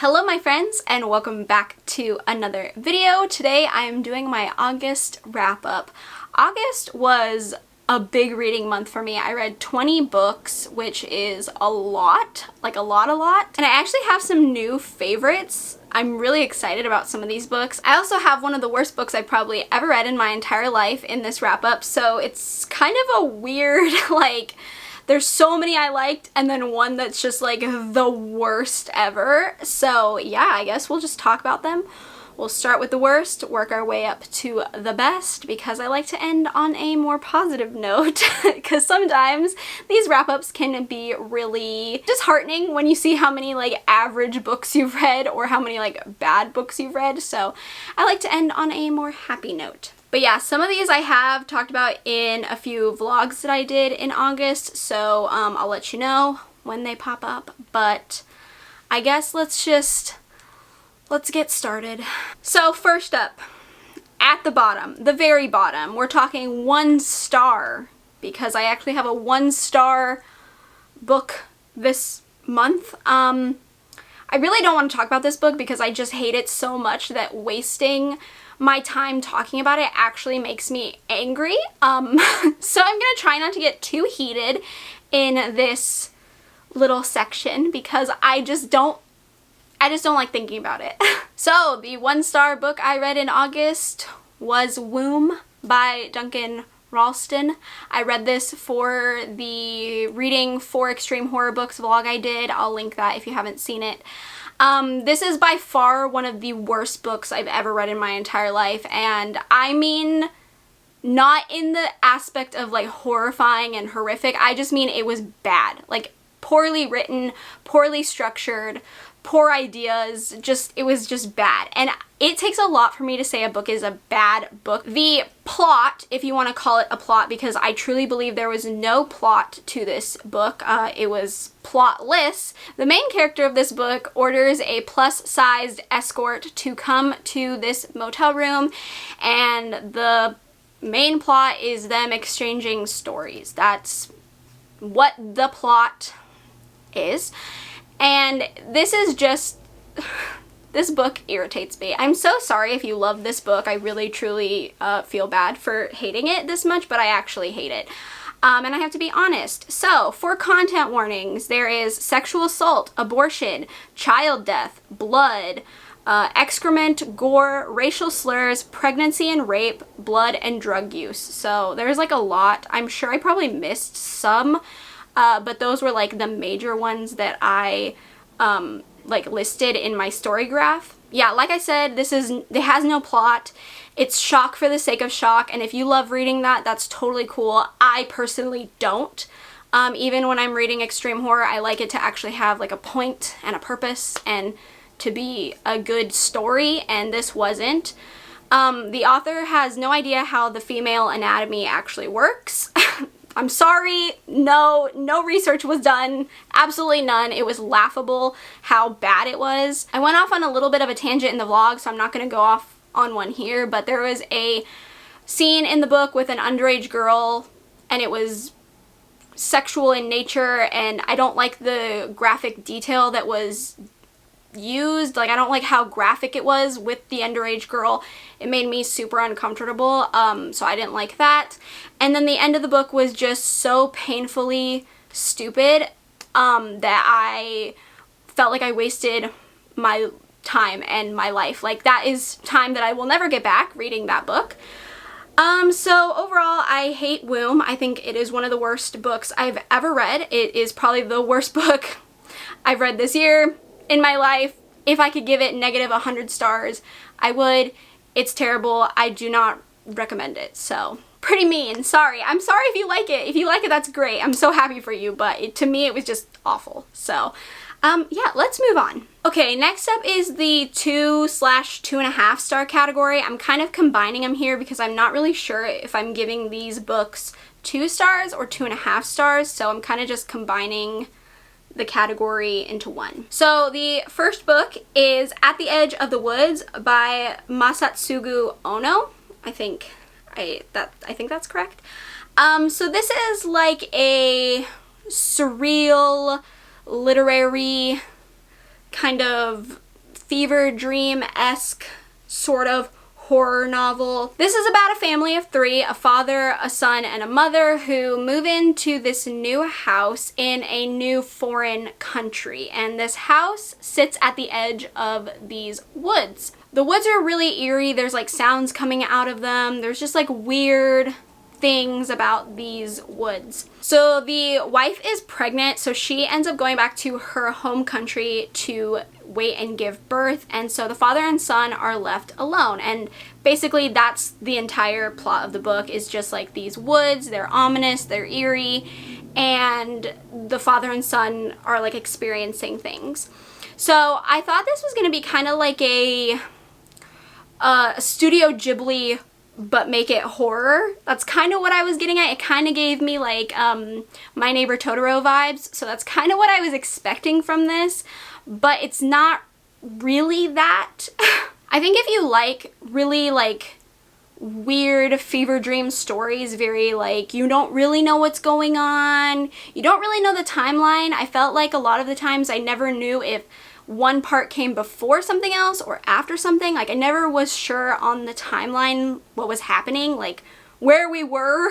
Hello my friends and welcome back to another video. Today I am doing my August wrap up. August was a big reading month for me. I read 20 books, which is a lot, like a lot. And I actually have some new favorites. I'm really excited about some of these books. I also have one of the worst books I've probably ever read in my entire life in this wrap up, so it's kind of a weird, like, there's so many I liked and then one that's just like the worst ever. So yeah, I guess we'll just talk about them. We'll start with the worst, work our way up to the best, because I like to end on a more positive note because sometimes these wrap-ups can be really disheartening when you see how many like average books you've read or how many like bad books you've read. So I like to end on a more happy note. But yeah, some of these I have talked about in a few vlogs that I did in August, so I'll let you know when they pop up. But I guess let's get started. So first up, at the bottom, the very bottom, we're talking 1 star, because I actually have a 1-star book this month. I really don't want to talk about this book because I just hate it so much that wasting my time talking about it actually makes me angry. So I'm gonna try not to get too heated in this little section because I just don't like thinking about it. So the 1-star book I read in August was Womb by Duncan Ralston. I read this for the Reading 4 Extreme Horror Books vlog I did. I'll link that if you haven't seen it. This is by far one of the worst books I've ever read in my entire life, and I mean not in the aspect of like horrifying and horrific, I just mean it was bad. Like poorly written, poorly structured, poor ideas, it was just bad. And it takes a lot for me to say a book is a bad book. The plot, if you want to call it a plot, because I truly believe there was no plot to this book, it was plotless. The main character of this book orders a plus-sized escort to come to this motel room, and the main plot is them exchanging stories. That's what the plot is. And this is just, this book irritates me. I'm so sorry if you love this book. I really truly feel bad for hating it this much, but I actually hate it. And I have to be honest. So, for content warnings, there is sexual assault, abortion, child death, blood, excrement, gore, racial slurs, pregnancy and rape, blood, and drug use. So there's like a lot. I'm sure I probably missed some, but those were like the major ones that I like listed in my story graph. Yeah, like I said, it has no plot. It's shock for the sake of shock, and if you love reading that, that's totally cool. I personally don't. Even when I'm reading extreme horror, I like it to actually have like a point and a purpose and to be a good story, and this wasn't. The author has no idea how the female anatomy actually works. I'm sorry, no research was done, absolutely none. It was laughable how bad it was. I went off on a little bit of a tangent in the vlog, so I'm not going to go off on one here, but there was a scene in the book with an underage girl, and it was sexual in nature, and I don't like the graphic detail that was used. Like, I don't like how graphic it was with the underage girl. It made me super uncomfortable, so I didn't like that. And then the end of the book was just so painfully stupid that I felt like I wasted my time and my life. Like, that is time that I will never get back reading that book. So overall, I hate Womb. I think it is one of the worst books I've ever read. It is probably the worst book I've read this year in my life. If I could give it negative 100 stars, I would. It's terrible. I do not recommend it. So, pretty mean. Sorry. I'm sorry if you like it. If you like it, that's great. I'm so happy for you, but to me, it was just awful. So, yeah, let's move on. Okay, next up is the 2/2.5 star category. I'm kind of combining them here because I'm not really sure if I'm giving these books 2 stars or 2.5 stars, so I'm kind of just combining the category into one. So the first book is At the Edge of the Woods by Masatsugu Ono. I think that's correct. So this is like a surreal literary kind of fever dream-esque sort of horror novel. This is about a family of three, a father, a son, and a mother, who move into this new house in a new foreign country. And this house sits at the edge of these woods. The woods are really eerie. There's like sounds coming out of them. There's just like weird things about these woods. So the wife is pregnant, so she ends up going back to her home country to wait and give birth, and so the father and son are left alone. And basically that's the entire plot of the book, is just like these woods. They're ominous, they're eerie, and the father and son are like experiencing things. So I thought this was gonna be kind of like a Studio Ghibli but make it horror. That's kind of what I was getting at. It kind of gave me like My Neighbor Totoro vibes, so that's kind of what I was expecting from this, but it's not really that. I think if you like really like weird fever dream stories, very like you don't really know what's going on, you don't really know the timeline. I felt like a lot of the times I never knew if one part came before something else or after something. Like I never was sure on the timeline what was happening, like where we were.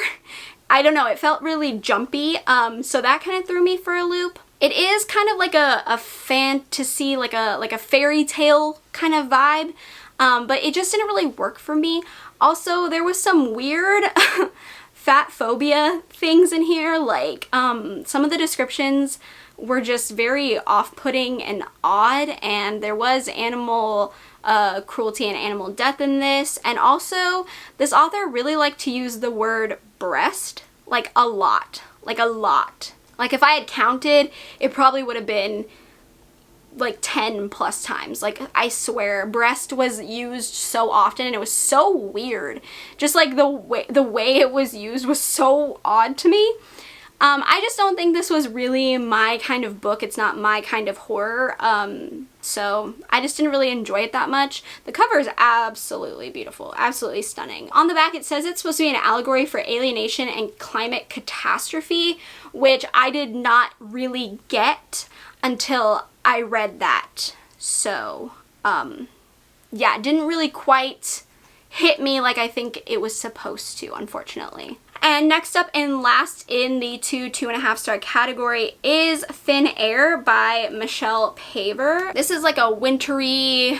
I don't know, it felt really jumpy, so that kind of threw me for a loop. It is kind of like a fantasy, like a fairy tale kind of vibe, but it just didn't really work for me. Also, there was some weird fat phobia things in here, like some of the descriptions were just very off-putting and odd, and there was animal cruelty and animal death in this. And also, this author really liked to use the word breast, like a lot, like a lot. Like if I had counted, it probably would have been like 10 plus times. Like I swear, breast was used so often, and it was so weird. Just like the way it was used was so odd to me. I just don't think this was really my kind of book. It's not my kind of horror, so I just didn't really enjoy it that much. The cover is absolutely beautiful, absolutely stunning. On the back it says it's supposed to be an allegory for alienation and climate catastrophe, which I did not really get until I read that. So, yeah, it didn't really quite hit me like I think it was supposed to, unfortunately. And next up and last in the 2.5 star category is Thin Air by Michelle Paver. This is like a wintry,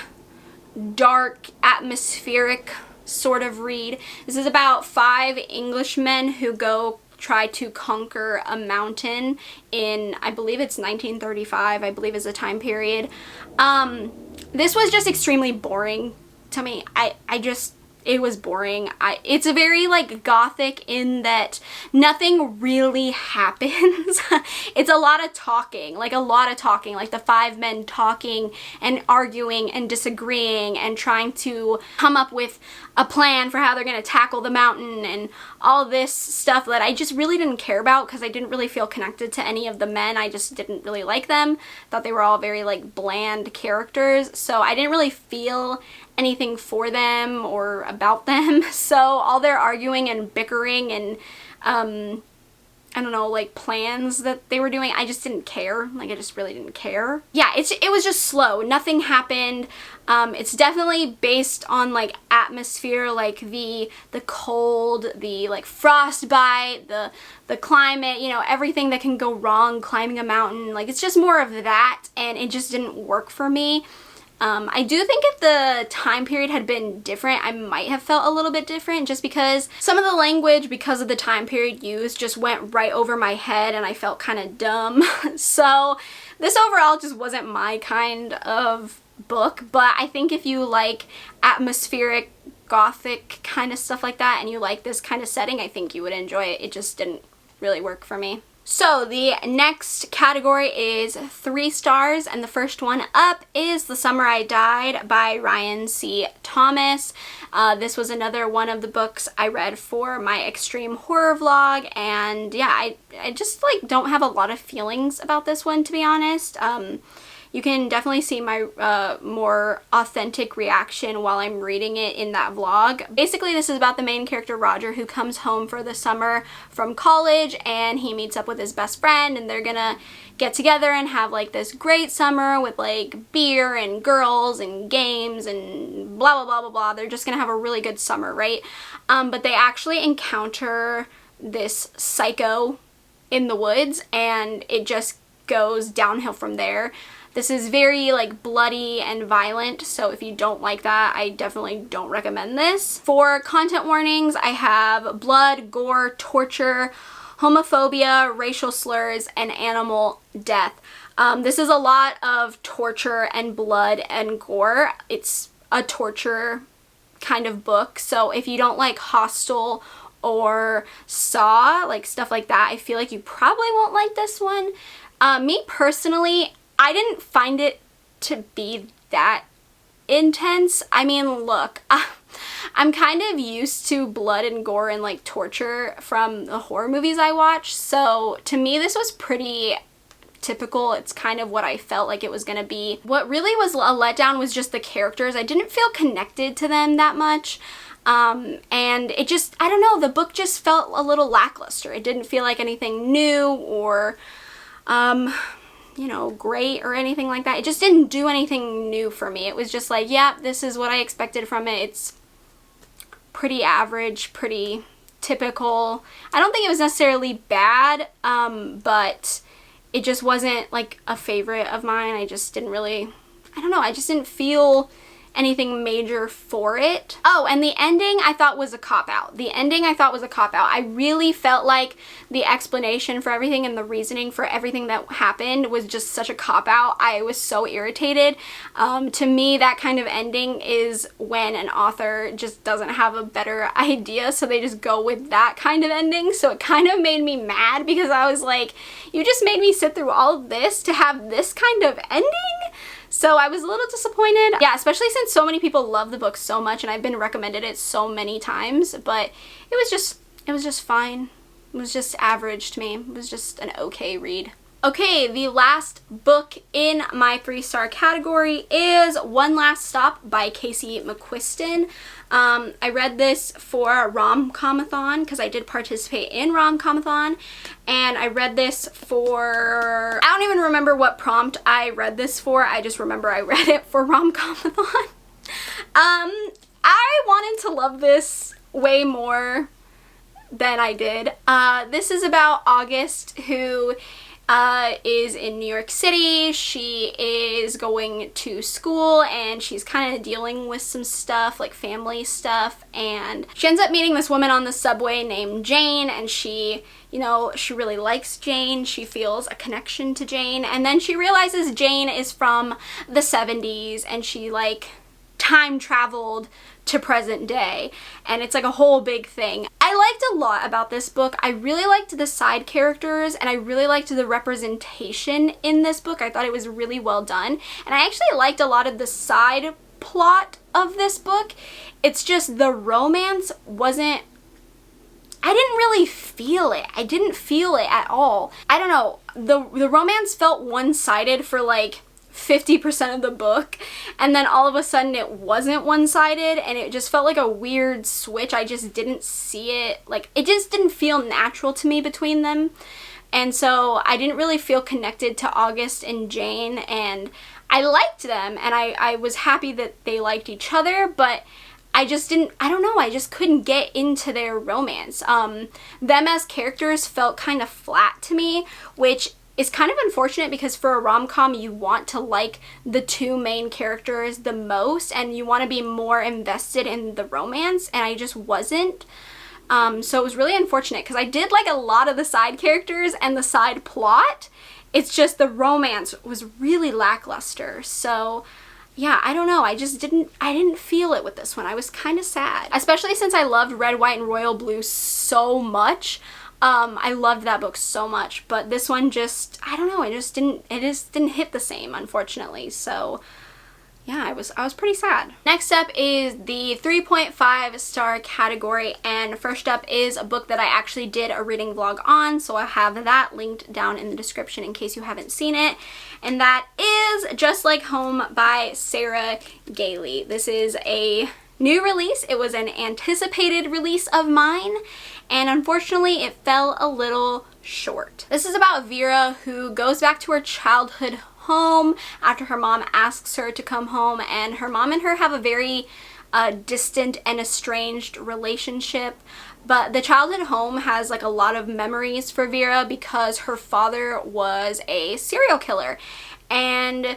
dark, atmospheric sort of read. This is about 5 Englishmen who go try to conquer a mountain in, I believe it's 1935, I believe is the time period. This was just extremely boring to me. It was boring. It's a very like gothic in that nothing really happens. It's a lot of talking, like the 5 men talking and arguing and disagreeing and trying to come up with a plan for how they're gonna tackle the mountain and all this stuff that I just really didn't care about because I didn't really feel connected to any of the men. I just didn't really like them. Thought they were all very like bland characters, so I didn't really feel anything for them or about them. So all their arguing and bickering and I don't know, like plans that they were doing, I just didn't care. Like I just really didn't care. Yeah, it was just slow. Nothing happened. It's definitely based on like atmosphere, like the cold, the like frostbite, the climate, you know, everything that can go wrong climbing a mountain. Like it's just more of that, and it just didn't work for me. I do think if the time period had been different, I might have felt a little bit different, just because some of the language, because of the time period used, just went right over my head and I felt kind of dumb. So this overall just wasn't my kind of book, but I think if you like atmospheric, gothic kind of stuff like that and you like this kind of setting, I think you would enjoy it. It just didn't really work for me. So the next category is 3 stars, and the first one up is The Summer I Died by Ryan C. Thomas. This was another one of the books I read for my extreme horror vlog, and yeah, I just like don't have a lot of feelings about this one, to be honest. you can definitely see my more authentic reaction while I'm reading it in that vlog. Basically, this is about the main character Roger, who comes home for the summer from college, and he meets up with his best friend, and they're gonna get together and have like this great summer with like beer and girls and games and blah blah blah blah blah. They're just gonna have a really good summer, right? But they actually encounter this psycho in the woods, and it just goes downhill from there. This is very like bloody and violent, so if you don't like that, I definitely don't recommend this. For content warnings, I have blood, gore, torture, homophobia, racial slurs, and animal death. This is a lot of torture and blood and gore. It's a torture kind of book, so if you don't like Hostel or Saw, like stuff like that, I feel like you probably won't like this one. Me personally, I didn't find it to be that intense. I mean, look, I'm kind of used to blood and gore and like torture from the horror movies I watch, so to me this was pretty typical. It's kind of what I felt like it was gonna be. What really was a letdown was just the characters. I didn't feel connected to them that much. And it just, I don't know, the book just felt a little lackluster. It didn't feel like anything new or, you know, great or anything like that. It just didn't do anything new for me. It was just like, yeah, this is what I expected from it. It's pretty average, pretty typical. I don't think it was necessarily bad, but it just wasn't like a favorite of mine. I just didn't really, I don't know, I just didn't feel anything major for it. Oh, and the ending I thought was a cop-out. The ending I thought was a cop-out. I really felt like the explanation for everything and the reasoning for everything that happened was just such a cop-out. I was so irritated. To me, that kind of ending is when an author just doesn't have a better idea, so they just go with that kind of ending. So it kind of made me mad because I was like, you just made me sit through all of this to have this kind of ending? So I was a little disappointed. Yeah, especially since so many people love the book so much and I've been recommended it so many times, but it was just fine. It was just average to me. It was just an okay read. Okay, the last book in my 3-star category is One Last Stop by Casey McQuiston. I read this for Rom-Comathon because I did participate in Rom-Comathon, and I read this for, I don't even remember what prompt I read this for, I just remember I read it for Rom-Comathon. I wanted to love this way more than I did. This is about August, who is in New York City. She is going to school and she's kind of dealing with some stuff, like family stuff, and she ends up meeting this woman on the subway named Jane, and she, you know, she really likes Jane. She feels a connection to Jane, and then she realizes Jane is from the 70s and she like time traveled to present day, and it's like a whole big thing. I liked a lot about this book. I really liked the side characters and I really liked the representation in this book. I thought it was really well done, and I actually liked a lot of the side plot of this book. It's just the romance wasn't, I didn't really feel it. I didn't feel it at all. I don't know, the romance felt one-sided for like 50% of the book, and then all of a sudden it wasn't one-sided, and it just felt like a weird switch. I just didn't see it, like it just didn't feel natural to me between them, and so I didn't really feel connected to August and Jane, and I liked them and I was happy that they liked each other, but I just didn't, I don't know, I just couldn't get into their romance. Them as characters felt kind of flat to me, which is kind of unfortunate because for a rom-com you want to like the two main characters the most and you want to be more invested in the romance, and I just wasn't. So it was really unfortunate because I did like a lot of the side characters and the side plot. It's just the romance was really lackluster. So yeah, I don't know, I didn't feel it with this one. I was kind of sad, especially since I loved Red, White, and Royal Blue so much. I loved that book so much, but this one just, I don't know, it just didn't hit the same, unfortunately. So yeah, I was pretty sad. Next up is the 3.5 star category, and first up is a book that I actually did a reading vlog on, so I have that linked down in the description in case you haven't seen it, and that is Just Like Home by Sarah Gailey. This is a new release. It was an anticipated release of mine, and unfortunately it fell a little short. This is about Vera, who goes back to her childhood home after her mom asks her to come home, and her mom and her have a very distant and estranged relationship, but the childhood home has like a lot of memories for Vera because her father was a serial killer, and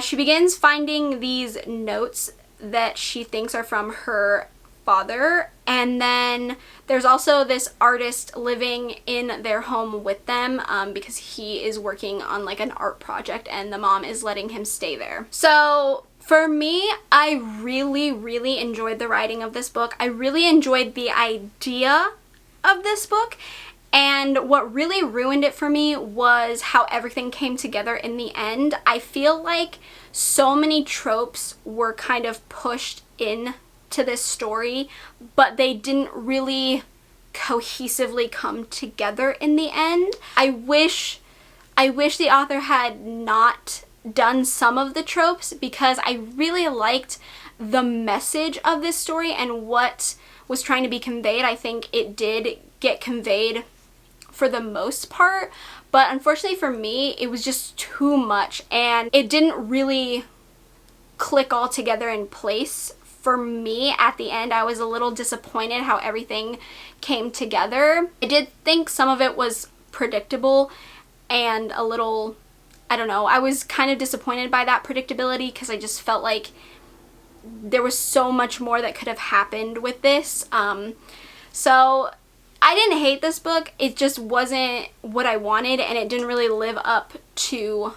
she begins finding these notes that she thinks are from her father, and then there's also this artist living in their home with them because he is working on like an art project and the mom is letting him stay there. So for me, I really enjoyed the writing of this book. I really enjoyed the idea of this book, and what really ruined it for me was how everything came together in the end. I feel like so many tropes were kind of pushed in to this story, but they didn't really cohesively come together in the end. I wish the author had not done some of the tropes, because I really liked the message of this story and what was trying to be conveyed. I think it did get conveyed for the most part, but unfortunately for me it was just too much and it didn't really click all together in place. For me, at the end, I was a little disappointed how everything came together. I did think some of it was predictable and a little, I don't know, I was kind of disappointed by that predictability because I just felt like there was so much more that could have happened with this. So I didn't hate this book, it just wasn't what I wanted and it didn't really live up to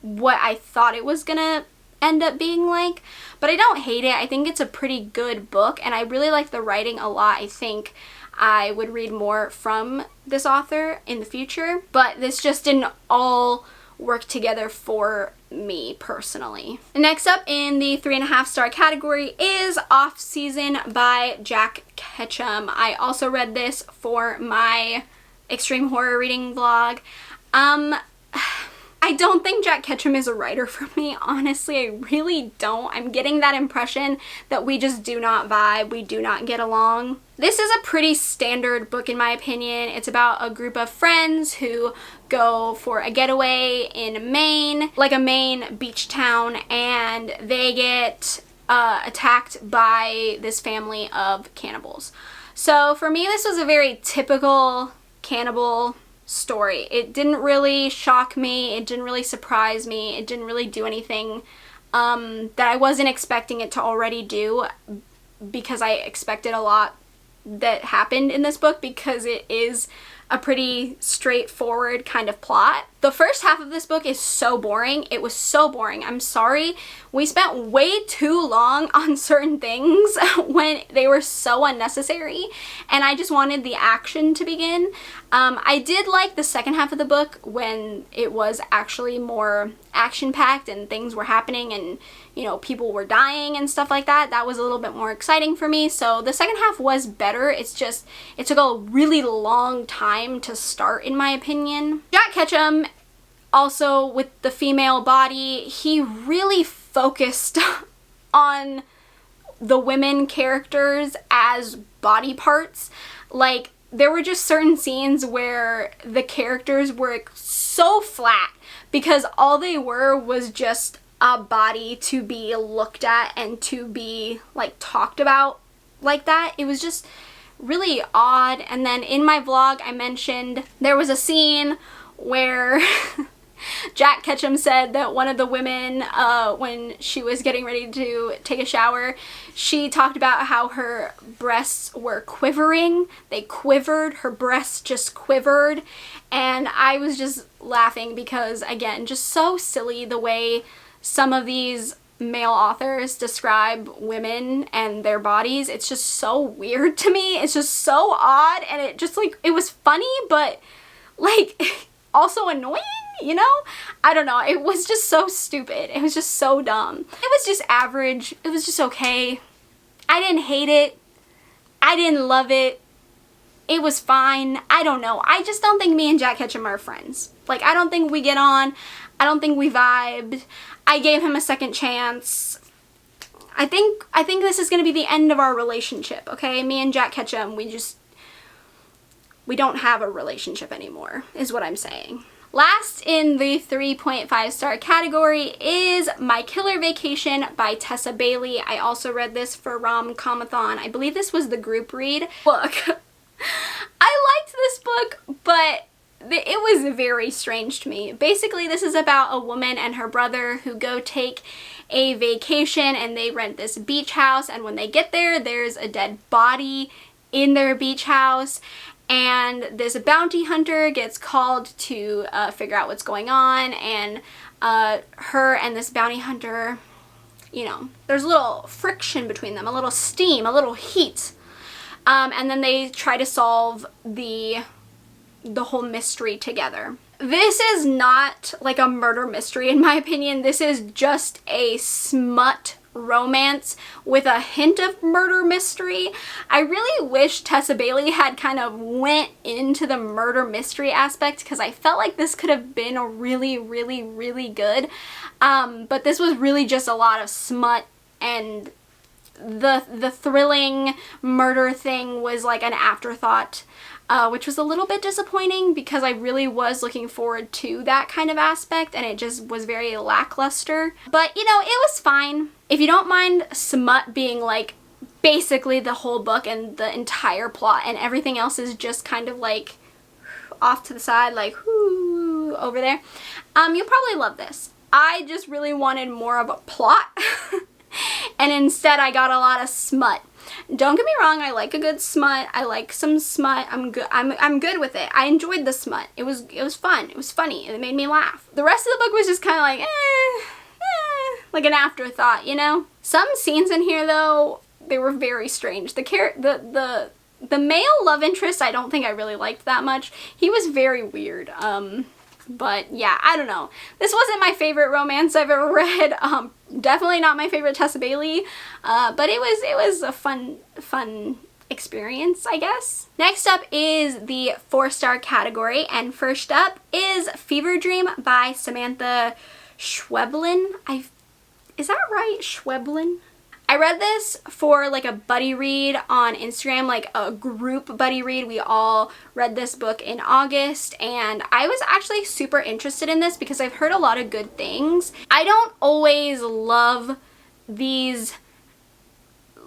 what I thought it was gonna end up being like, but I don't hate it. I think it's a pretty good book and I really like the writing a lot. I think I would read more from this author in the future, but this just didn't all work together for me personally. Next up in the 3.5 star category is Off Season by Jack Ketchum. I also read this for my extreme horror reading vlog. I don't think Jack Ketchum is a writer for me, honestly. I really don't. I'm getting that impression that we just do not vibe, we do not get along. This is a pretty standard book in my opinion. It's about a group of friends who go for a getaway in Maine, like a Maine beach town, and they get attacked by this family of cannibals. So for me, this was a very typical cannibal story. It didn't really shock me, it didn't really surprise me, it didn't really do anything that I wasn't expecting it to already do, because I expected a lot that happened in this book because it is a pretty straightforward kind of plot. The first half of this book is so boring. It was so boring. I'm sorry. We spent way too long on certain things when they were so unnecessary, and I just wanted the action to begin. I did like the second half of the book when it was actually more action-packed and things were happening and, you know, people were dying and stuff like that. That was a little bit more exciting for me. So the second half was better. It's just, it took a really long time to start, in my opinion. Jack Ketchum, also with the female body, he really focused on the women characters as body parts. Like, there were just certain scenes where the characters were so flat because all they were was just a body to be looked at and to be like talked about like that. It was just really odd. And then in my vlog I mentioned there was a scene where Jack Ketchum said that one of the women, when she was getting ready to take a shower, she talked about how her breasts were quivering. They quivered. Her breasts just quivered. And I was just laughing because, again, just so silly the way some of these male authors describe women and their bodies. It's just so weird to me. It's just so odd. And it just, like, it was funny, but, like, also annoying, you know? I don't know. It was just so stupid. It was just so dumb. It was just average. It was just okay. I didn't hate it. I didn't love it. It was fine. I don't know. I just don't think me and Jack Ketchum are friends. Like, I don't think we get on. I don't think we vibed. I gave him a second chance. I think this is going to be the end of our relationship, okay? Me and Jack Ketchum, we don't have a relationship anymore, is what I'm saying. Last in the 3.5 star category is My Killer Vacation by Tessa Bailey. I also read this for Rom-Comathon. I believe this was the group read book. I liked this book, but it was very strange to me. Basically, this is about a woman and her brother who go take a vacation, and they rent this beach house, and when they get there, there's a dead body in their beach house, and this bounty hunter gets called to figure out what's going on, and her and this bounty hunter, you know, there's a little friction between them, a little steam, a little heat, and then they try to solve the whole mystery together. This is not like a murder mystery in my opinion. This is just a smut romance with a hint of murder mystery. I really wish Tessa Bailey had kind of went into the murder mystery aspect, because I felt like this could have been a really, really, really good. But this was really just a lot of smut, and the thrilling murder thing was like an afterthought, which was a little bit disappointing because I really was looking forward to that kind of aspect, and it just was very lackluster. But you know, it was fine. If you don't mind smut being like basically the whole book and the entire plot, and everything else is just kind of like off to the side, like whoo, over there, you'll probably love this. I just really wanted more of a plot. And instead I got a lot of smut. Don't get me wrong, I like a good smut. I like some smut. I'm good with it. I enjoyed the smut. It was fun. It was funny. It made me laugh. The rest of the book was just kind of like like an afterthought, you know? Some scenes in here though, they were very strange. The male love interest, I don't think I really liked that much. He was very weird. But yeah, I don't know. This wasn't my favorite romance I've ever read. Definitely not my favorite Tessa Bailey. But it was a fun experience, I guess. Next up is the 4-star category, and first up is Fever Dream by Samantha Schweblin. Is that right? Schweblin? I read this for like a buddy read on Instagram, like a group buddy read. We all read this book in August, and I was actually super interested in this because I've heard a lot of good things. I don't always love these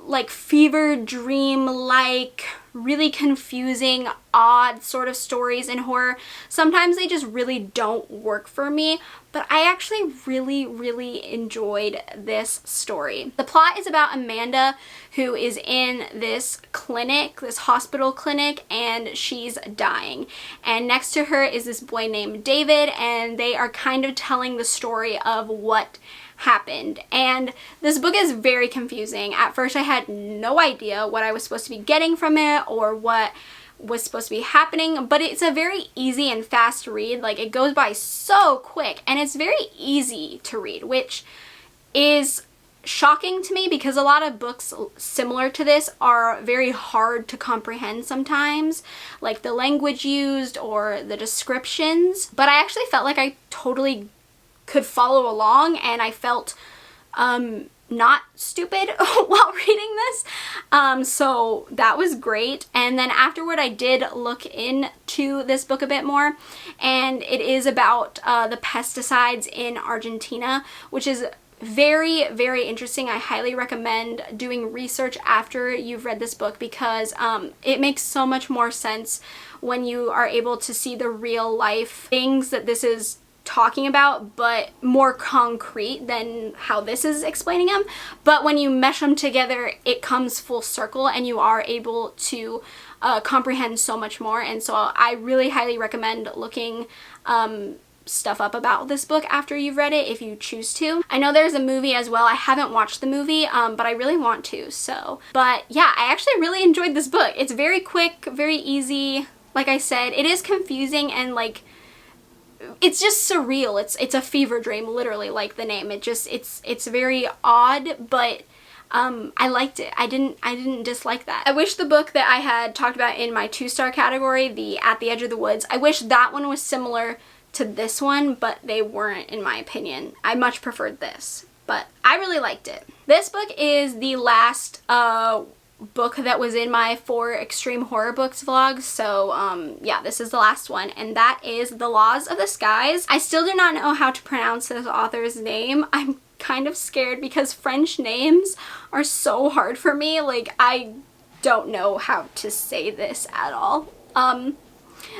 like fever dream like really confusing, odd sort of stories in horror. Sometimes they just really don't work for me, but I actually really enjoyed this story. The plot is about Amanda, who is in this clinic, this hospital clinic, and she's dying. And next to her is this boy named David, and they are kind of telling the story of what happened. And this book is very confusing. At first I had no idea what I was supposed to be getting from it or what was supposed to be happening, but it's a very easy and fast read. Like, it goes by so quick, and it's very easy to read, which is shocking to me because a lot of books similar to this are very hard to comprehend sometimes, like the language used or the descriptions. But I actually felt like I totally could follow along, and I felt not stupid while reading this, so that was great. And then afterward I did look into this book a bit more, and it is about the pesticides in Argentina, which is very interesting. I highly recommend doing research after you've read this book because it makes so much more sense when you are able to see the real life things that this is talking about, but more concrete than how this is explaining them. But when you mesh them together, it comes full circle, and you are able to comprehend so much more. And so I really highly recommend looking stuff up about this book after you've read it if you choose to. I know there's a movie as well. I haven't watched the movie, but I really want to. So, but yeah, I actually really enjoyed this book. It's very quick, very easy. Like I said, it is confusing and like it's just surreal. It's a fever dream, literally, like the name. It's very odd, but I liked it. I didn't dislike that. I wish the book that I had talked about in my 2-star category, the At the Edge of the Woods, I wish that one was similar to this one, but they weren't, in my opinion. I much preferred this, but I really liked it. This book is the last book that was in my 4 extreme horror books vlog, so yeah, this is the last one, and that is The Laws of the Skies. I still do not know how to pronounce this author's name. I'm kind of scared because French names are so hard for me. Like, I don't know how to say this at all.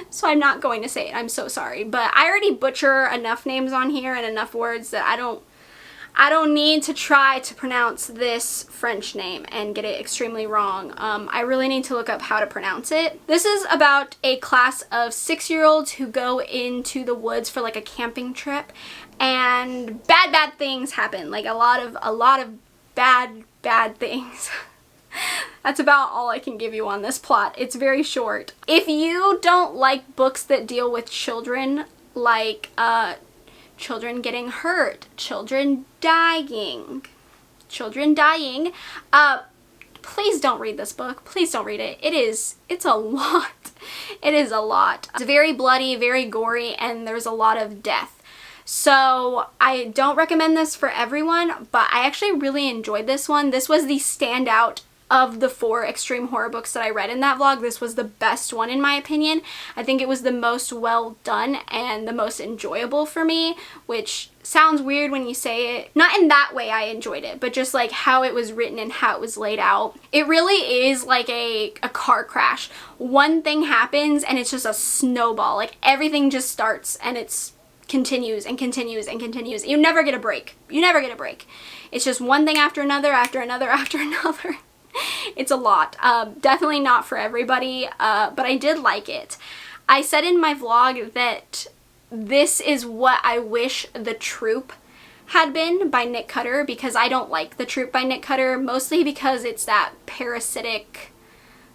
So I'm not going to say it. I'm so sorry, but I already butcher enough names on here and enough words that I don't need to try to pronounce this French name and get it extremely wrong. I really need to look up how to pronounce it. This is about a class of 6-year-olds who go into the woods for like a camping trip, and bad things happen. Like a lot of bad things. That's about all I can give you on this plot. It's very short. If you don't like books that deal with children, like children getting hurt, children dying, please don't read this book. Please don't read it. It's a lot. It is a lot. It's very bloody, very gory, and there's a lot of death. So I don't recommend this for everyone, but I actually really enjoyed this one. This was the standout of the 4 extreme horror books that I read in that vlog. This was the best one in my opinion. I think it was the most well done and the most enjoyable for me, which sounds weird when you say it. Not in that way I enjoyed it, but just like how it was written and how it was laid out. It really is like a car crash. One thing happens and it's just a snowball. Like everything just starts and it's continues and continues and continues. You never get a break. You never get a break. It's just one thing after another, after another, after another. It's a lot. Definitely not for everybody, but I did like it. I said in my vlog that this is what I wish The Troop had been by Nick Cutter, because I don't like The Troop by Nick Cutter, mostly because it's that parasitic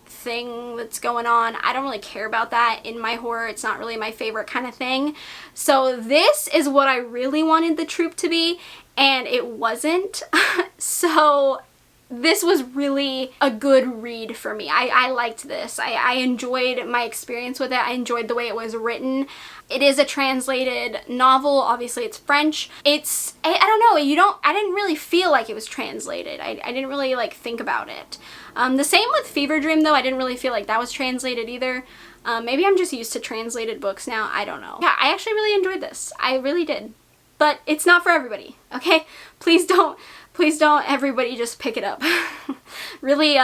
thing that's going on. I don't really care about that in my horror. It's not really my favorite kind of thing. So this is what I really wanted The Troop to be, and it wasn't. So this was really a good read for me. I liked this. I enjoyed my experience with it. I enjoyed the way it was written. It is a translated novel. Obviously it's French. It's, I don't know, I didn't really feel like it was translated. I didn't really like think about it. The same with Fever Dream though. I didn't really feel like that was translated either. Maybe I'm just used to translated books now. I don't know. Yeah, I actually really enjoyed this. I really did. But it's not for everybody, okay? Please don't everybody just pick it up. Really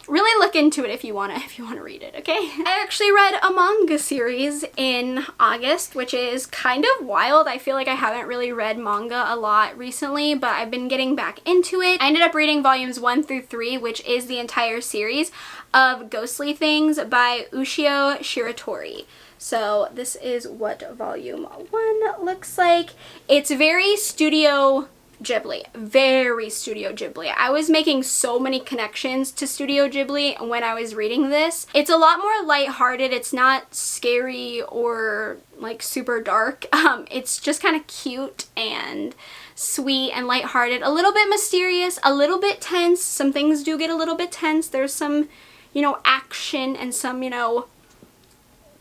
look into it if you wanna read it, okay? I actually read a manga series in August, which is kind of wild. I feel like I haven't really read manga a lot recently, but I've been getting back into it. I ended up reading volumes 1 through 3, which is the entire series of Ghostly Things by Ushio Shiratori. So this is what volume 1 looks like. It's very Studio Ghibli. Very Studio Ghibli. I was making so many connections to Studio Ghibli when I was reading this. It's a lot more lighthearted. It's not scary or like super dark. It's just kind of cute and sweet and lighthearted. A little bit mysterious, a little bit tense. Some things do get a little bit tense. There's some, you know, action and some, you know,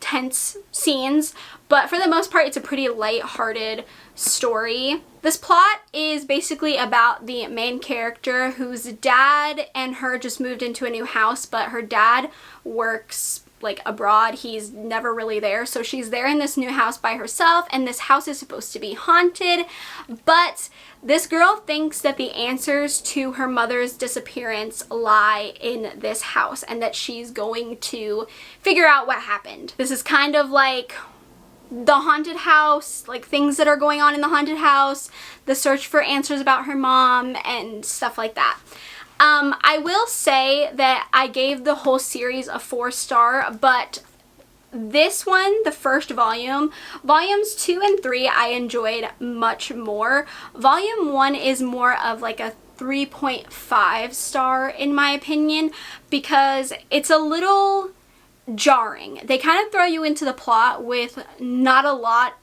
tense scenes, but for the most part it's a pretty light-hearted story. This plot is basically about the main character whose dad and her just moved into a new house, but her dad works like abroad. He's never really there, so she's there in this new house by herself, and this house is supposed to be haunted, but this girl thinks that the answers to her mother's disappearance lie in this house and that she's going to figure out what happened. This is kind of like the haunted house, like things that are going on in the haunted house, the search for answers about her mom and stuff like that. I will say that I gave the whole series a 4-star, but this one, the first volume, volumes 2 and 3 I enjoyed much more. Volume 1 is more of like a 3.5 star in my opinion, because it's a little jarring. They kind of throw you into the plot with not a lot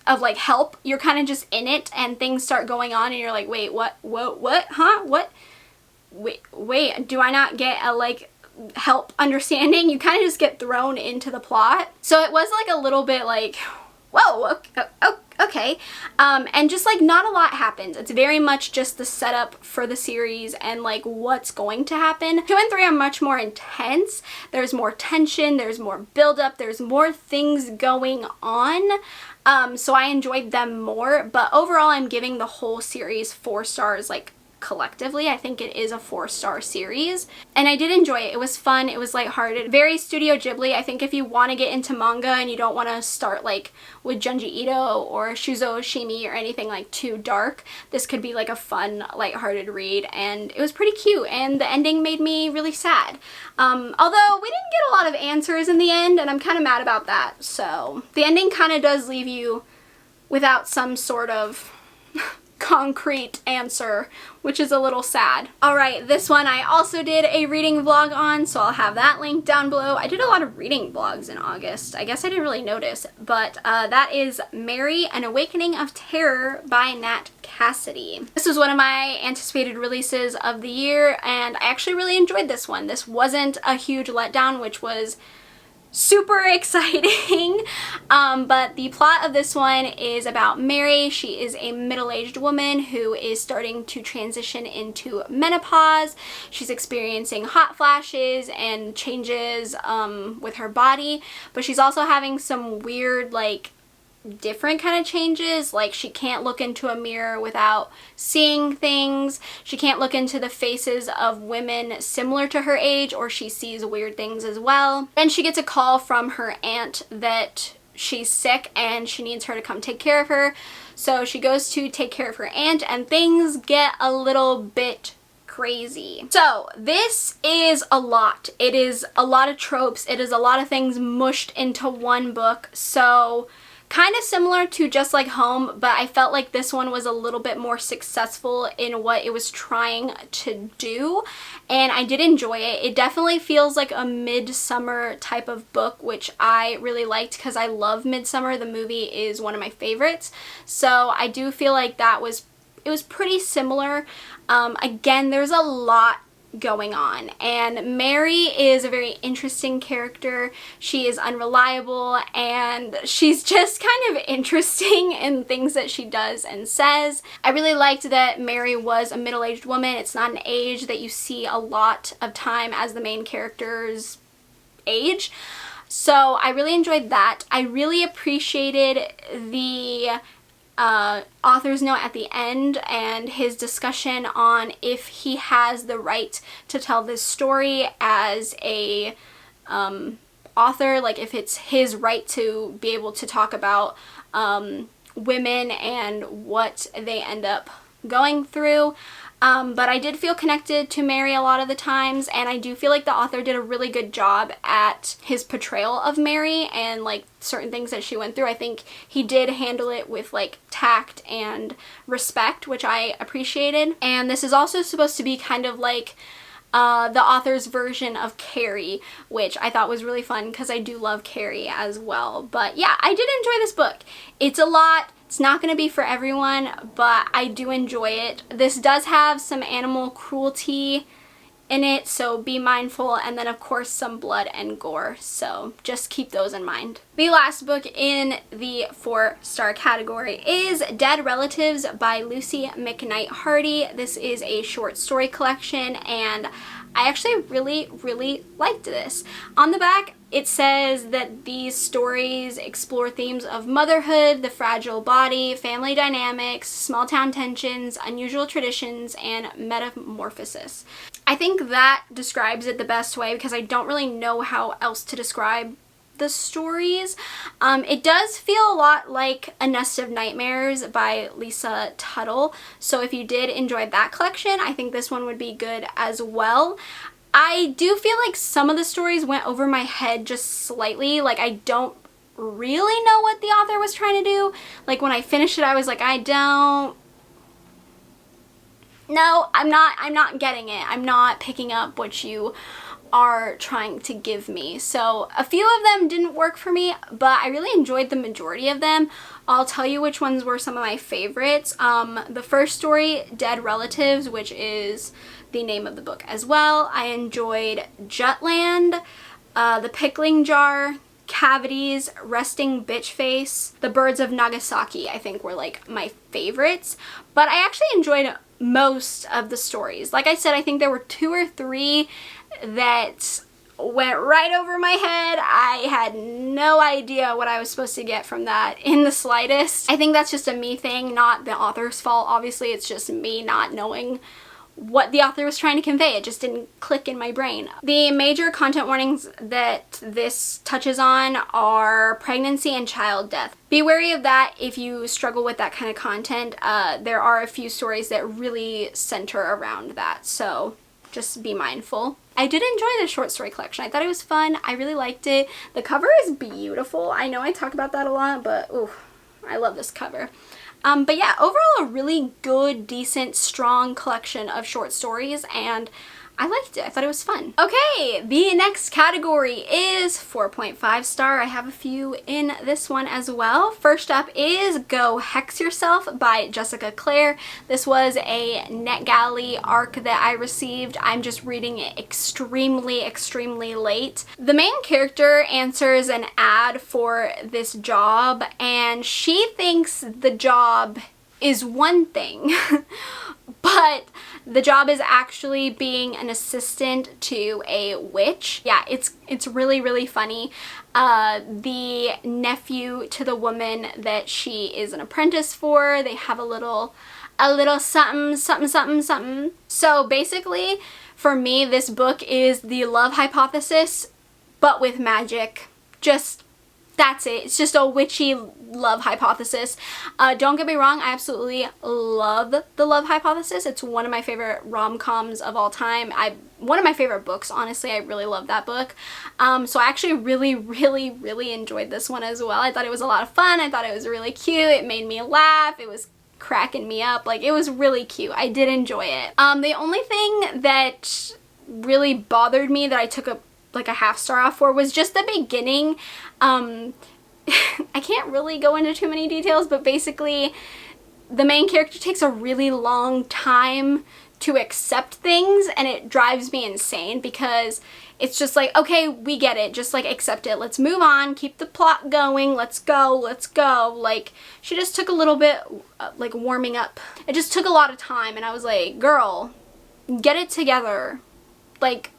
of like help. You're kind of just in it and things start going on and you're like, wait, what, huh, what, wait, do I not get a like help understanding? You kind of just get thrown into the plot. So it was like a little bit like, whoa, okay. And just like not a lot happens. It's very much just the setup for the series and like what's going to happen. 2 and 3 are much more intense. There's more tension, there's more buildup, there's more things going on. So I enjoyed them more, but overall I'm giving the whole series 4 stars, like collectively. I think it is a 4-star series, and I did enjoy it. It was fun, it was lighthearted, very Studio Ghibli. I think if you want to get into manga and you don't want to start like with Junji Ito or Shuzo Oshimi or anything like too dark, this could be like a fun lighthearted read, and it was pretty cute, and the ending made me really sad. Although we didn't get a lot of answers in the end, and I'm kind of mad about that. So the ending kind of does leave you without some sort of concrete answer, which is a little sad. Alright, this one I also did a reading vlog on, so I'll have that link down below. I did a lot of reading vlogs in August. I guess I didn't really notice, but that is Mary, An Awakening of Terror by Nat Cassidy. This was one of my anticipated releases of the year, and I actually really enjoyed this one. This wasn't a huge letdown, which was super exciting. But the plot of this one is about Mary. She is a middle-aged woman who is starting to transition into menopause. She's experiencing hot flashes and changes with her body, but she's also having some weird like different kind of changes. Like she can't look into a mirror without seeing things. She can't look into the faces of women similar to her age, or she sees weird things as well. Then she gets a call from her aunt that she's sick and she needs her to come take care of her. So she goes to take care of her aunt, and things get a little bit crazy. So this is a lot. It is a lot of tropes. It is a lot of things mushed into one book. So kind of similar to Just Like Home, but I felt like this one was a little bit more successful in what it was trying to do, and I did enjoy it. It definitely feels like a midsummer type of book, which I really liked because I love Midsummer. The movie is one of my favorites, so I do feel like it was pretty similar. Again, there's a lot going on, and Mary is a very interesting character. She is unreliable, and she's just kind of interesting in things that she does and says. I really liked that Mary was a middle-aged woman. It's not an age that you see a lot of time as the main character's age. So I really enjoyed that. I really appreciated the author's note at the end and his discussion on if he has the right to tell this story as a author, like if it's his right to be able to talk about women and what they end up going through. But I did feel connected to Mary a lot of the times, and I do feel like the author did a really good job at his portrayal of Mary and like certain things that she went through. I think he did handle it with like tact and respect, which I appreciated. And this is also supposed to be kind of like the author's version of Carrie, which I thought was really fun because I do love Carrie as well. But yeah, I did enjoy this book. It's a lot. It's not going to be for everyone, but I do enjoy it. This does have some animal cruelty in it, so be mindful, and then of course some blood and gore, so just keep those in mind. The last book in the 4-star category is Dead Relatives by Lucy McKnight Hardy. This is a short story collection, and I actually really liked this. On the back it says that these stories explore themes of motherhood, the fragile body, family dynamics, small town tensions, unusual traditions, and metamorphosis. I think that describes it the best way because I don't really know how else to describe the stories. It does feel a lot like A Nest of Nightmares by Lisa Tuttle, so if you did enjoy that collection, I think this one would be good as well. I do feel like some of the stories went over my head just slightly. Like I don't really know what the author was trying to do. Like when I finished it, I was like, no, I'm not getting it. I'm not picking up what you are trying to give me. So a few of them didn't work for me, but I really enjoyed the majority of them. I'll tell you which ones were some of my favorites. The first story, Dead Relatives, which is the name of the book as well. I enjoyed Jutland, The Pickling Jar, Cavities, Resting Bitch Face, The Birds of Nagasaki, I think were like my favorites. But I actually enjoyed most of the stories. Like I said, I think there were 2 or 3 that went right over my head. I had no idea what I was supposed to get from that in the slightest. I think that's just a me thing, not the author's fault. Obviously, it's just me not knowing what the author was trying to convey. It just didn't click in my brain. The major content warnings that this touches on are pregnancy and child death. Be wary of that if you struggle with that kind of content. There are a few stories that really center around that, so just be mindful. I did enjoy the short story collection. I thought it was fun. I really liked it. The cover is beautiful. I know I talk about that a lot, but ooh, I love this cover. But yeah, overall a really good, decent, strong collection of short stories, and I liked it. I thought it was fun. Okay, the next category is 4.5 star. I have a few in this one as well. First up is Go Hex Yourself by Jessica Clare. This was a NetGalley arc that I received. I'm just reading it extremely late. The main character answers an ad for this job, and she thinks the job is one thing, but the job is actually being an assistant to a witch. Yeah, it's really funny. The nephew to the woman that she is an apprentice for, they have a little something. So basically, for me, this book is the love hypothesis, but with magic. That's it. It's just a witchy love hypothesis. Don't get me wrong, I absolutely love The Love Hypothesis. It's one of my favorite rom-coms of all time. One of my favorite books, honestly. I really love that book. So I actually really enjoyed this one as well. I thought it was a lot of fun. I thought it was really cute. It made me laugh. It was cracking me up. Like, it was really cute. I did enjoy it. The only thing that really bothered me that I took a half star off for was just the beginning. I can't really go into too many details, but basically the main character takes a really long time to accept things, and it drives me insane because it's just like, okay, we get it, just like accept it, let's move on, keep the plot going, let's go. Like, she just took a little bit like warming up. It just took a lot of time, and I was like, girl, get it together. Like,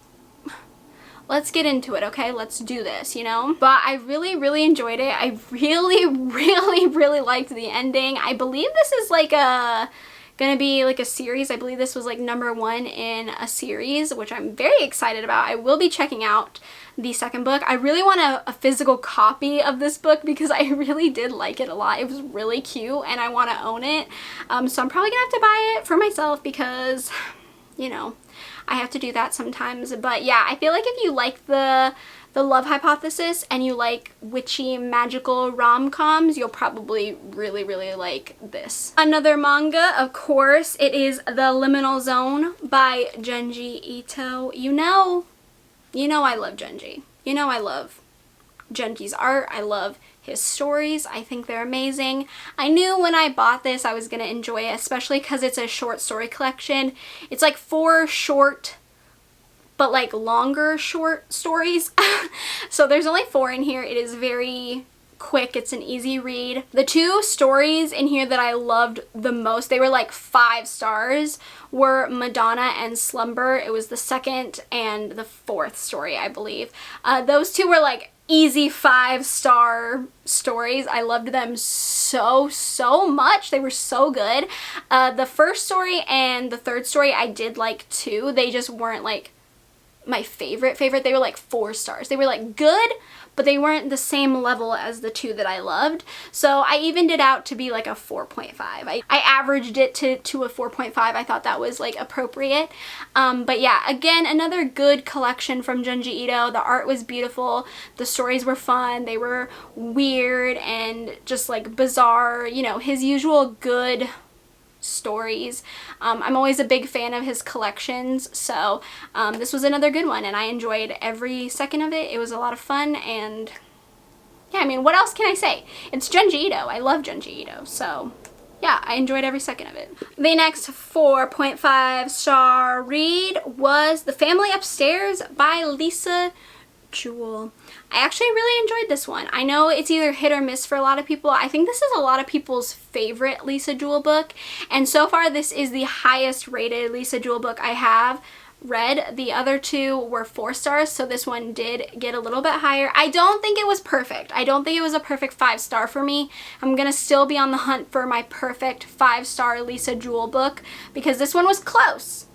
let's get into it, okay? Let's do this, you know? But I really enjoyed it. I really liked the ending. I believe this is like gonna be like a series. I believe this was like #1 in a series, which I'm very excited about. I will be checking out the second book. I really want a physical copy of this book because I really did like it a lot. It was really cute and I want to own it. So I'm probably gonna have to buy it for myself because, you know, I have to do that sometimes. But yeah, I feel like if you like the love hypothesis and you like witchy magical rom-coms, you'll probably really like this. Another manga, of course, it is The Liminal Zone by Junji Ito. You know I love Junji. You know I love Junji's art. I love his stories. I think they're amazing. I knew when I bought this I was gonna enjoy it, especially because it's a short story collection. It's like 4 short but like longer short stories. So there's only 4 in here. It is very quick. It's an easy read. The 2 stories in here that I loved the most, they were like 5 stars, were Madonna and Slumber. It was the second and the 4th story, I believe. Those 2 were like easy 5-star stories. I loved them so much. They were so good. The first story and the 3rd story I did like too. They just weren't like my favorite. They were like 4 stars. They were like good, but they weren't the same level as the 2 that I loved. So I evened it out to be like a 4.5. I averaged it to a 4.5. I thought that was like appropriate. But yeah, again, another good collection from Junji Ito. The art was beautiful. The stories were fun. They were weird and just like bizarre. You know, his usual good stories. I'm always a big fan of his collections, so this was another good one, and I enjoyed every second of it. It was a lot of fun, and yeah, I mean, what else can I say? It's Junji Ito. I love Junji Ito, so yeah, I enjoyed every second of it. The next 4.5 star read was The Family Upstairs by Lisa Jewell. I actually really enjoyed this one. I know it's either hit or miss for a lot of people. I think this is a lot of people's favorite Lisa Jewell book, and so far this is the highest rated Lisa Jewell book I have read. The other two were 4 stars, so this one did get a little bit higher. I don't think it was perfect. I don't think it was a perfect 5-star for me. I'm gonna still be on the hunt for my perfect 5-star Lisa Jewell book, because this one was close.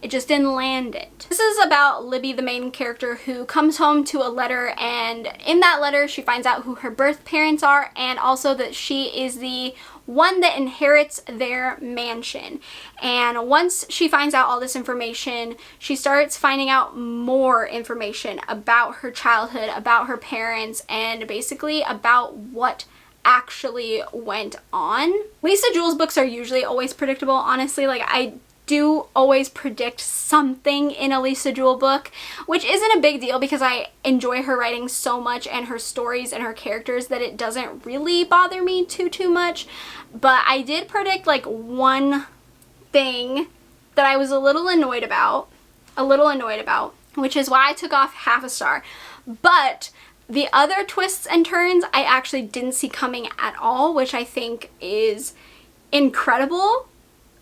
It just didn't land it. This is about Libby, the main character, who comes home to a letter, and in that letter she finds out who her birth parents are, and also that she is the one that inherits their mansion. And once she finds out all this information, she starts finding out more information about her childhood, about her parents, and basically about what actually went on. Lisa Jewell's books are usually always predictable, honestly. Like, I do always predict something in a Lisa Jewell book, which isn't a big deal because I enjoy her writing so much and her stories and her characters that it doesn't really bother me too much. But I did predict like one thing that I was a little annoyed about, which is why I took off half a star. But the other twists and turns I actually didn't see coming at all, which I think is incredible,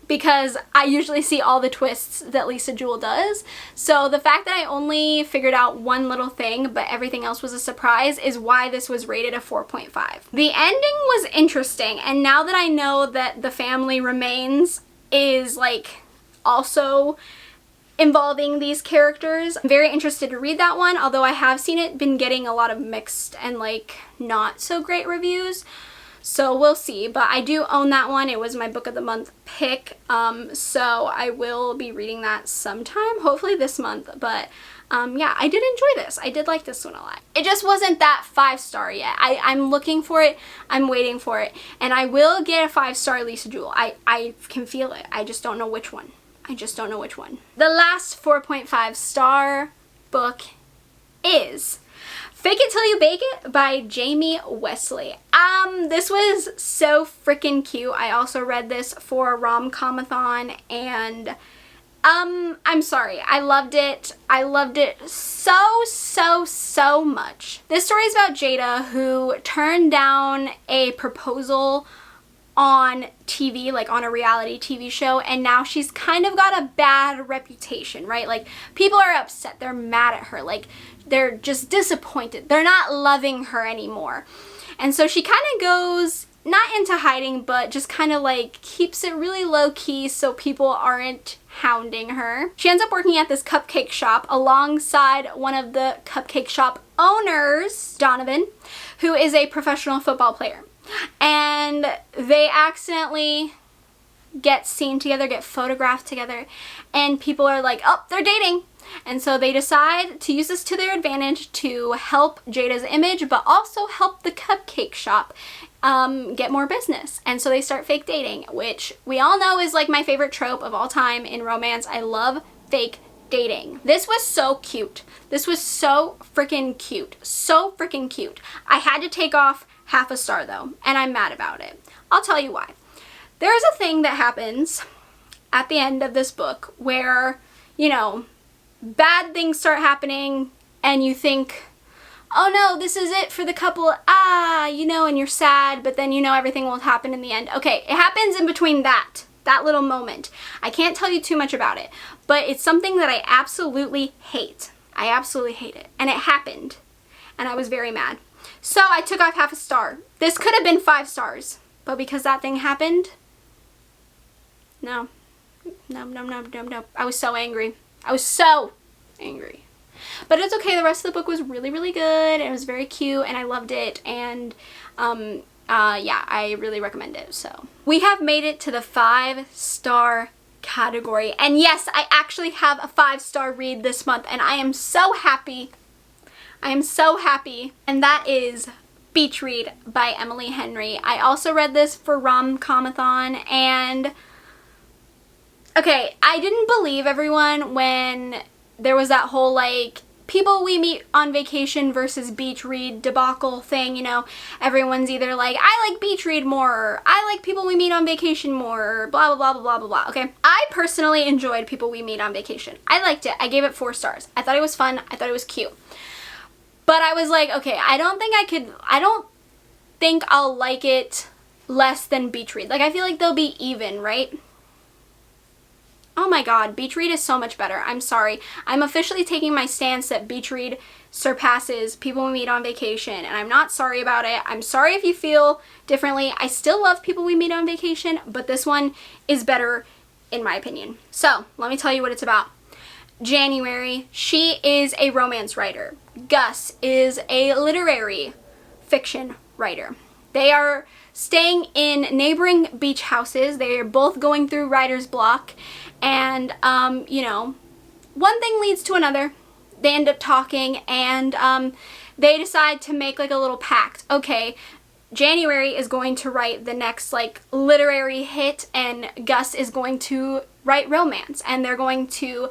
because I usually see all the twists that Lisa Jewell does. So the fact that I only figured out one little thing but everything else was a surprise is why this was rated a 4.5. The ending was interesting, and now that I know that the family remains is like also involving these characters, I'm very interested to read that one, although I have seen it been getting a lot of mixed and like not so great reviews. So we'll see, but I do own that one. It was my book of the month pick, so I will be reading that sometime, hopefully this month. But yeah, I did enjoy this. I did like this one a lot. It just wasn't that 5-star yet. I'm looking for it. I'm waiting for it, and I will get a 5-star Lisa Jewell. I can feel it. I just don't know which one. The last 4.5 star book is Fake It Till You Bake It by Jamie Wesley. This was so freaking cute. I also read this for a rom-com-a-thon, and I'm sorry. I loved it. I loved it so much. This story is about Jada, who turned down a proposal on TV, like on a reality TV show, and now she's kind of got a bad reputation, right? Like, people are upset, they're mad at her, like they're just disappointed, they're not loving her anymore. And so she kind of goes not into hiding, but just kind of like keeps it really low key so people aren't hounding her. She ends up working at this cupcake shop alongside one of the cupcake shop owners, Donovan, who is a professional football player. And they accidentally get seen together, get photographed together, and people are like, oh, they're dating. And so they decide to use this to their advantage to help Jada's image, but also help the cupcake shop get more business. And so they start fake dating, which we all know is like my favorite trope of all time in romance. I love fake dating. This was so cute. This was so freaking cute. So freaking cute. I had to take off half a star though, and I'm mad about it. I'll tell you why. There's a thing that happens at the end of this book where, you know, bad things start happening and you think, oh no, this is it for the couple, you know, and you're sad, but then you know everything will happen in the end. Okay, it happens in between that little moment. I can't tell you too much about it, but it's something that I absolutely hate. I absolutely hate it. And it happened, and I was very mad. So I took off half a star. This could have been 5 stars, but because that thing happened, no. I was so angry. I was so angry. But it's okay. The rest of the book was really good, and it was very cute, and I loved it, and yeah, I really recommend it. So we have made it to the 5-star category, and yes, I actually have a 5-star read this month, and I am so happy. I am so happy, and that is Beach Read by Emily Henry. I also read this for Rom-Comathon, and okay, I didn't believe everyone when there was that whole like people we meet on vacation versus beach read debacle thing, you know. Everyone's either like, I like beach read more, or I like people we meet on vacation more, or blah, blah, blah, blah, blah, blah, blah, okay? I personally enjoyed People We Meet on Vacation. I liked it. I gave it 4 stars. I thought it was fun. I thought it was cute. But I was like, okay, I don't think I'll like it less than beach read. Like, I feel like they'll be even, right? Oh my god, Beach Read is so much better. I'm sorry. I'm officially taking my stance that Beach Read surpasses People We Meet on Vacation, and I'm not sorry about it. I'm sorry if you feel differently. I still love People We Meet on Vacation, but this one is better in my opinion. So, let me tell you what it's about. January, she is a romance writer. Gus is a literary fiction writer. They are staying in neighboring beach houses. They are both going through writer's block, and you know, one thing leads to another. They end up talking, and they decide to make like a little pact. Okay, January is going to write the next like literary hit, and Gus is going to write romance, and they're going to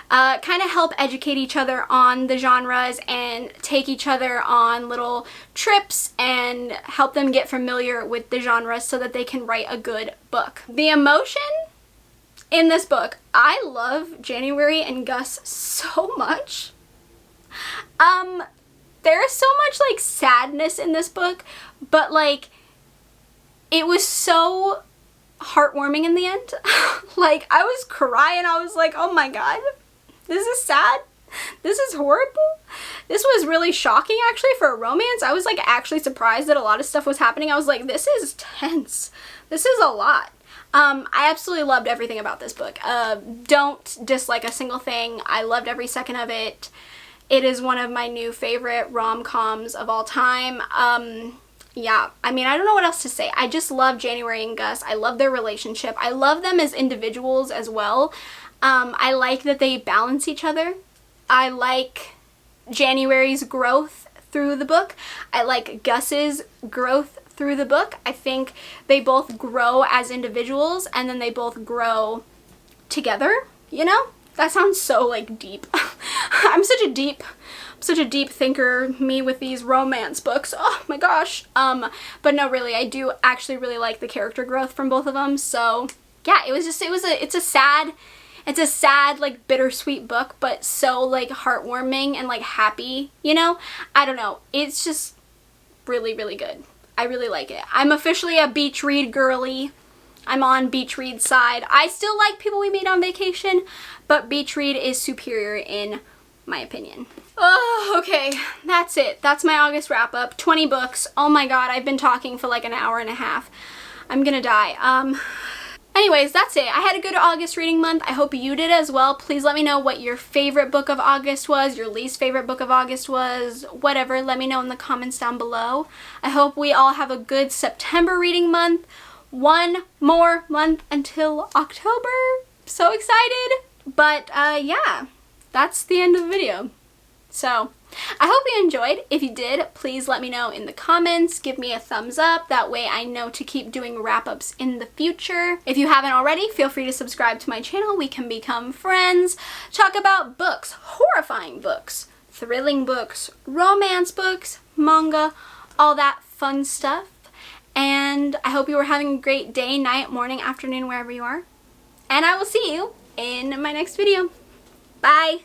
kind of help educate each other on the genres and take each other on little trips and help them get familiar with the genres so that they can write a good book. The emotion in this book, I love January and Gus so much. There is so much like sadness in this book, but like it was so heartwarming in the end. Like I was crying. I was like, oh my god, this is sad. This is horrible. This was really shocking actually for a romance. I was like actually surprised that a lot of stuff was happening. I was like, this is tense. This is a lot. I absolutely loved everything about this book. Don't dislike a single thing. I loved every second of it. It is one of my new favorite rom-coms of all time. Yeah, I mean, I don't know what else to say. I just love January and Gus. I love their relationship. I love them as individuals as well. I like that they balance each other. I like January's growth through the book. I like Gus's growth through the book. I think they both grow as individuals, and then they both grow together, you know? That sounds so like deep. I'm such a deep thinker, me with these romance books. Oh my gosh. But no, really, I do actually really like the character growth from both of them. So yeah, it's a sad, like bittersweet book, but so like heartwarming and like happy, you know? I don't know. It's just really, really good. I really like it. I'm officially a beach read girly. I'm on beach read side. I still like People We Meet on Vacation, but beach read is superior in my opinion. Oh, okay. That's it. That's my August wrap up. 20 books. Oh my god, I've been talking for like an hour and a half. I'm gonna die. Anyways, that's it. I had a good August reading month. I hope you did as well. Please let me know what your favorite book of August was, your least favorite book of August was, whatever. Let me know in the comments down below. I hope we all have a good September reading month. One more month until October. So excited. But yeah, that's the end of the video. So I hope you enjoyed. If you did, please let me know in the comments. Give me a thumbs up. That way I know to keep doing wrap-ups in the future. If you haven't already, feel free to subscribe to my channel. We can become friends. Talk about books, horrifying books, thrilling books, romance books, manga, all that fun stuff. And I hope you are having a great day, night, morning, afternoon, wherever you are. And I will see you in my next video. Bye!